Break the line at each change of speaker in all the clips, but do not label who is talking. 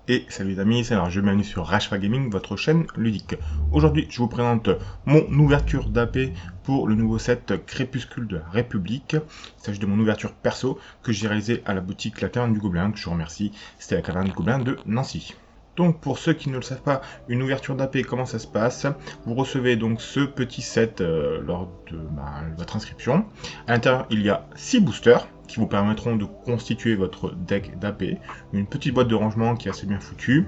Et salut les amis, c'est Large, bienvenue sur Rashfa Gaming, votre chaîne ludique. Aujourd'hui, je vous présente mon ouverture d'AP pour le nouveau set Crépuscule de la République. Il s'agit de mon ouverture perso que j'ai réalisée à la boutique La Caverne du Gobelin, que je vous remercie. C'était la Caverne du Gobelin de Nancy. Donc pour ceux qui ne le savent pas, une ouverture d'AP, comment ça se passe? Vous recevez donc ce petit set lors de votre inscription. À l'intérieur, il y a 6 boosters qui vous permettront de constituer votre deck d'AP, une petite boîte de rangement qui est assez bien foutue,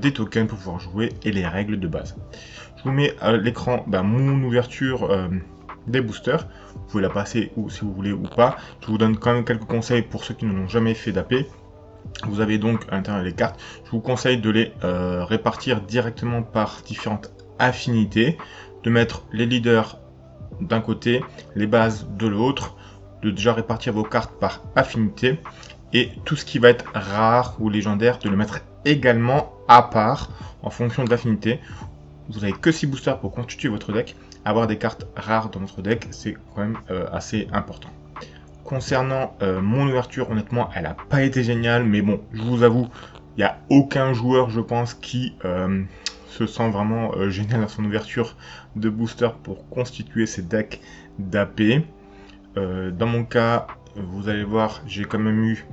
des tokens pour pouvoir jouer et les règles de base. Je vous mets à l'écran mon ouverture des boosters. Vous pouvez la passer ou si vous voulez ou pas. Je vous donne quand même quelques conseils pour ceux qui n'ont jamais fait d'AP. Vous avez donc à l'intérieur les cartes. Je vous conseille de les répartir directement par différentes affinités, de mettre les leaders d'un côté, les bases de l'autre, de déjà répartir vos cartes par affinité, et tout ce qui va être rare ou légendaire, de le mettre également à part en fonction de l'affinité. Vous n'avez que 6 boosters pour constituer votre deck. Avoir des cartes rares dans votre deck, c'est quand même assez important. Concernant mon ouverture, honnêtement, elle n'a pas été géniale, mais bon, je vous avoue, il n'y a aucun joueur, je pense, qui se sent vraiment génial dans son ouverture de booster pour constituer ses decks d'AP. Dans mon cas, vous allez voir, j'ai quand même eu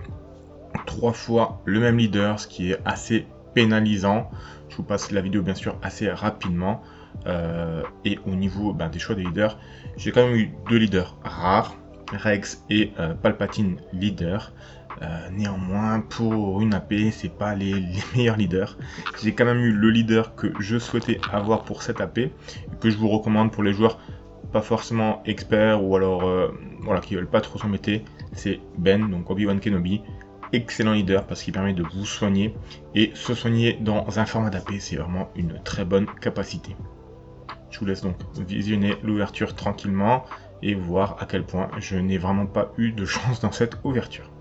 3 fois le même leader, ce qui est assez pénalisant. Je vous passe la vidéo bien sûr assez rapidement. Et au niveau des choix des leaders, j'ai quand même eu 2 leaders rares, Rex et Palpatine leader. Néanmoins, pour une AP, c'est pas les meilleurs leaders. J'ai quand même eu le leader que je souhaitais avoir pour cette AP, et que je vous recommande pour les joueurs pas forcément experts ou alors voilà, qui veulent pas trop s'embêter. C'est Ben, donc Obi-Wan Kenobi. Excellent leader parce qu'il permet de vous soigner, et se soigner dans un format d'AP, c'est vraiment une très bonne capacité. Je vous laisse donc visionner l'ouverture tranquillement et voir à quel point je n'ai vraiment pas eu de chance dans cette ouverture.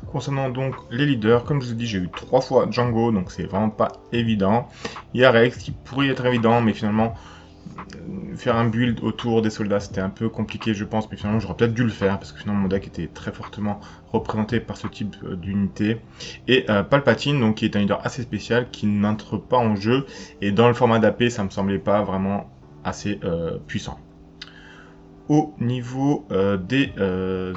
Concernant donc les leaders, comme je vous ai dit, j'ai eu 3 fois Django, donc c'est vraiment pas évident. Il y a Rex qui pourrait être évident, mais finalement, faire un build autour des soldats, c'était un peu compliqué, je pense, mais finalement, j'aurais peut-être dû le faire, parce que finalement, mon deck était très fortement représenté par ce type d'unité. Et Palpatine, donc, qui est un leader assez spécial, qui n'entre pas en jeu, et dans le format d'AP, ça me semblait pas vraiment assez puissant. Au niveau des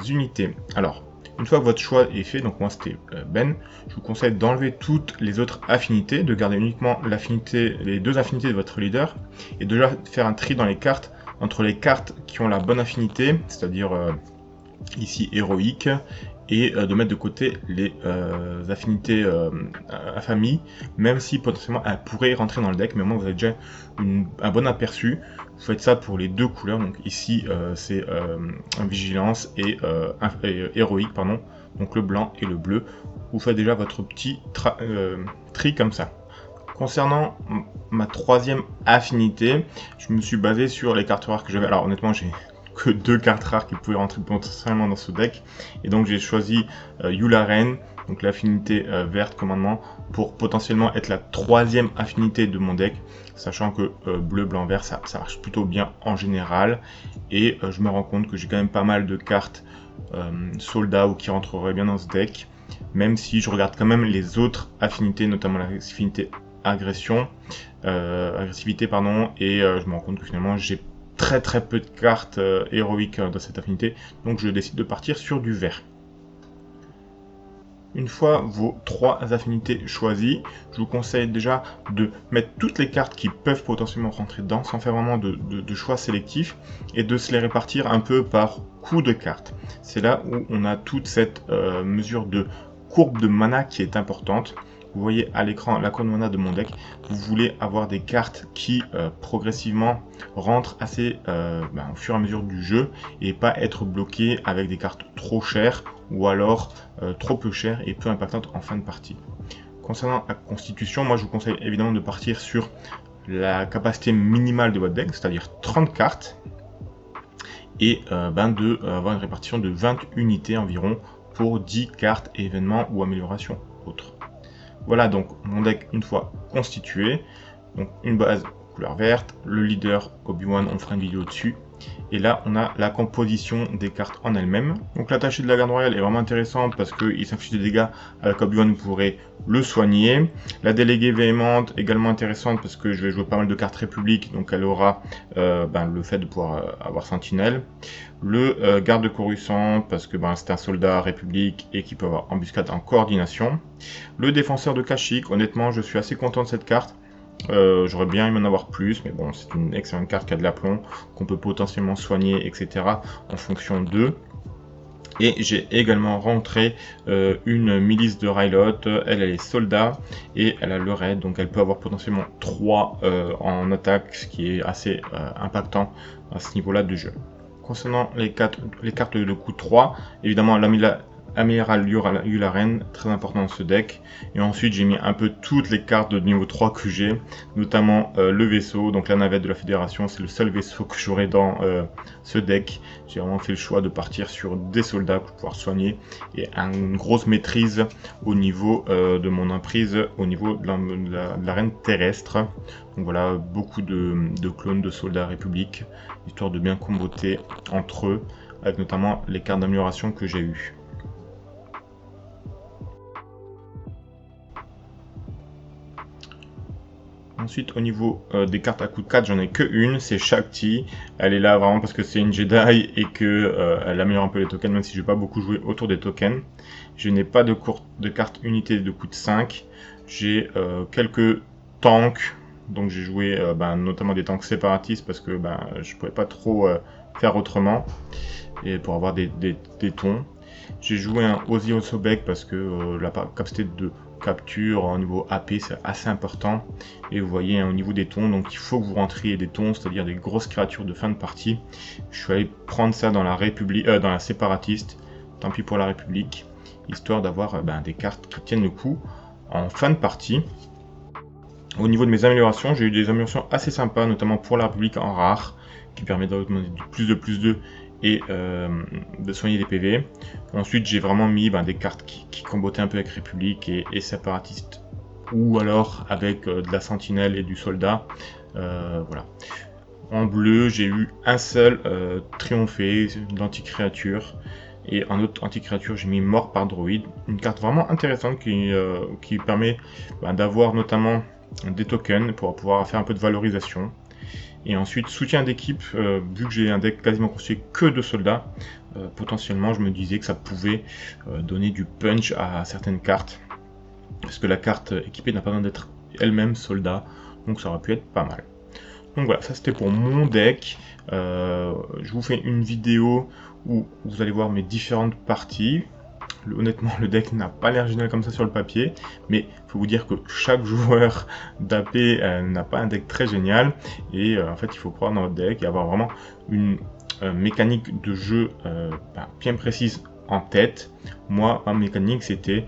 unités, alors, une fois que votre choix est fait, donc moi c'était Ben, je vous conseille d'enlever toutes les autres affinités, de garder uniquement l'affinité, les 2 affinités de votre leader, et de déjà faire un tri dans les cartes entre les cartes qui ont la bonne affinité, c'est-à-dire ici héroïque, et de mettre de côté les affinités à famille, même si potentiellement elles pourraient rentrer dans le deck, mais au moins vous avez déjà un bon aperçu. Vous faites ça pour les 2 couleurs, donc ici c'est vigilance et héroïque, pardon, donc le blanc et le bleu. Vous faites déjà votre petit tri comme ça. Concernant ma 3e affinité, je me suis basé sur les cartes rares que j'avais. Alors honnêtement, j'ai que 2 cartes rares qui pouvaient rentrer potentiellement dans ce deck, et donc j'ai choisi Yularen, donc l'affinité verte commandement, pour potentiellement être la troisième affinité de mon deck, sachant que bleu, blanc, vert, ça marche plutôt bien en général. Et je me rends compte que j'ai quand même pas mal de cartes soldats ou qui rentreraient bien dans ce deck, même si je regarde quand même les autres affinités, notamment l'affinité agressivité, pardon, et je me rends compte que finalement j'ai très peu de cartes héroïques dans cette affinité, donc je décide de partir sur du vert. Une fois vos 3 affinités choisies, je vous conseille déjà de mettre toutes les cartes qui peuvent potentiellement rentrer dedans, sans faire vraiment de choix sélectifs, et de se les répartir un peu par coup de carte. C'est là où on a toute cette mesure de courbe de mana qui est importante. Vous voyez à l'écran la courbe de mana de mon deck. Vous voulez avoir des cartes qui progressivement rentrent assez au fur et à mesure du jeu, et pas être bloqué avec des cartes trop chères ou alors trop peu chères et peu impactantes en fin de partie. Concernant la constitution, moi je vous conseille évidemment de partir sur la capacité minimale de votre deck, c'est-à-dire 30 cartes, et avoir une répartition de 20 unités environ pour 10 cartes, événements ou améliorations autres. Voilà donc mon deck une fois constitué, donc une base couleur verte, le leader Obi-Wan, on fera une vidéo dessus, et là on a la composition des cartes en elles-mêmes. Donc l'attaché de la garde royale est vraiment intéressant parce qu'il s'inflige des dégâts avec Obi-Wan, vous pourrez le soigner. La déléguée véhémente également intéressante parce que je vais jouer pas mal de cartes république, donc elle aura le fait de pouvoir avoir sentinelle. Le garde Coruscant parce que c'est un soldat république et qui peut avoir embuscade en coordination. Le défenseur de Kashyyyk, honnêtement je suis assez content de cette carte. J'aurais bien aimé en avoir plus, mais bon, c'est une excellente carte qui a de l'aplomb, qu'on peut potentiellement soigner, etc. en fonction d'eux. Et j'ai également rentré une milice de Rylot, elle est soldat, et elle a le raid, donc elle peut avoir potentiellement 3 en attaque, ce qui est assez impactant à ce niveau-là de jeu. Concernant les cartes de coup 3, évidemment Amiral Yularen, très important dans ce deck. Et ensuite j'ai mis un peu toutes les cartes de niveau 3 que j'ai, notamment le vaisseau, donc la navette de la Fédération, c'est le seul vaisseau que j'aurai dans ce deck. J'ai vraiment fait le choix de partir sur des soldats pour pouvoir soigner, et une grosse maîtrise au niveau de mon emprise, au niveau de l'arène terrestre. Donc voilà, beaucoup de clones de soldats République, histoire de bien comboter entre eux, avec notamment les cartes d'amélioration que j'ai eues. Ensuite, au niveau des cartes à coup de 4, j'en ai que une, c'est Shakti. Elle est là vraiment parce que c'est une Jedi et que elle améliore un peu les tokens, même si je vais pas beaucoup jouer autour des tokens. Je n'ai pas de carte unité de coup de 5. J'ai quelques tanks, donc j'ai joué notamment des tanks séparatistes parce que je pouvais pas trop faire autrement, et pour avoir des tons. J'ai joué un Ozzy Osobek parce que la capacité de capture au niveau AP c'est assez important, et vous voyez au niveau des tons, donc il faut que vous rentriez des tons, c'est-à-dire des grosses créatures de fin de partie. Je suis allé prendre ça dans la République, dans la séparatiste, tant pis pour la République, histoire d'avoir des cartes qui tiennent le coup en fin de partie. Au niveau de mes améliorations, j'ai eu des améliorations assez sympas, notamment pour la République en rare, qui permet d'augmenter du +2/+2 et de soigner des PV. Ensuite j'ai vraiment mis des cartes qui combotaient un peu avec République et séparatiste, ou alors avec de la sentinelle et du soldat. Voilà. En bleu j'ai eu un seul triomphé, l'anti-créature, et en autre anti-créature j'ai mis mort par droïde, une carte vraiment intéressante qui permet d'avoir notamment des tokens pour pouvoir faire un peu de valorisation. Et ensuite, soutien d'équipe, vu que j'ai un deck quasiment constitué que de soldats, potentiellement je me disais que ça pouvait donner du punch à certaines cartes, parce que la carte équipée n'a pas besoin d'être elle-même soldat, donc ça aurait pu être pas mal. Donc voilà, ça c'était pour mon deck. Je vous fais une vidéo où vous allez voir mes différentes parties. Honnêtement, le deck n'a pas l'air génial comme ça sur le papier, mais il faut vous dire que chaque joueur d'AP n'a pas un deck très génial, et en fait il faut croire dans votre deck et avoir vraiment une mécanique de jeu bien précise en tête. Moi, ma mécanique c'était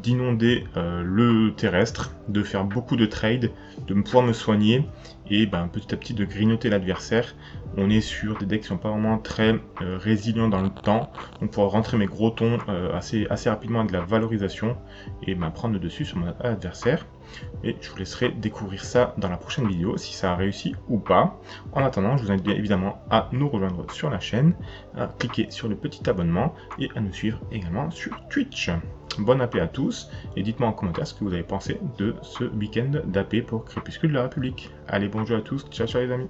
d'inonder le terrestre, de faire beaucoup de trades, de pouvoir me soigner, et petit à petit de grignoter l'adversaire on est sur des decks qui sont pas vraiment très résilients dans le temps. On pourra rentrer mes gros tons assez rapidement avec de la valorisation et prendre le dessus sur mon adversaire. Et je vous laisserai découvrir ça dans la prochaine vidéo, si ça a réussi ou pas. En attendant, je vous invite bien évidemment à nous rejoindre sur la chaîne, à cliquer sur le petit abonnement et à nous suivre également sur Twitch. Bonne AP à tous, et dites-moi en commentaire ce que vous avez pensé de ce week-end d'AP pour Crépuscule de la République. Allez, bonjour à tous, ciao ciao les amis.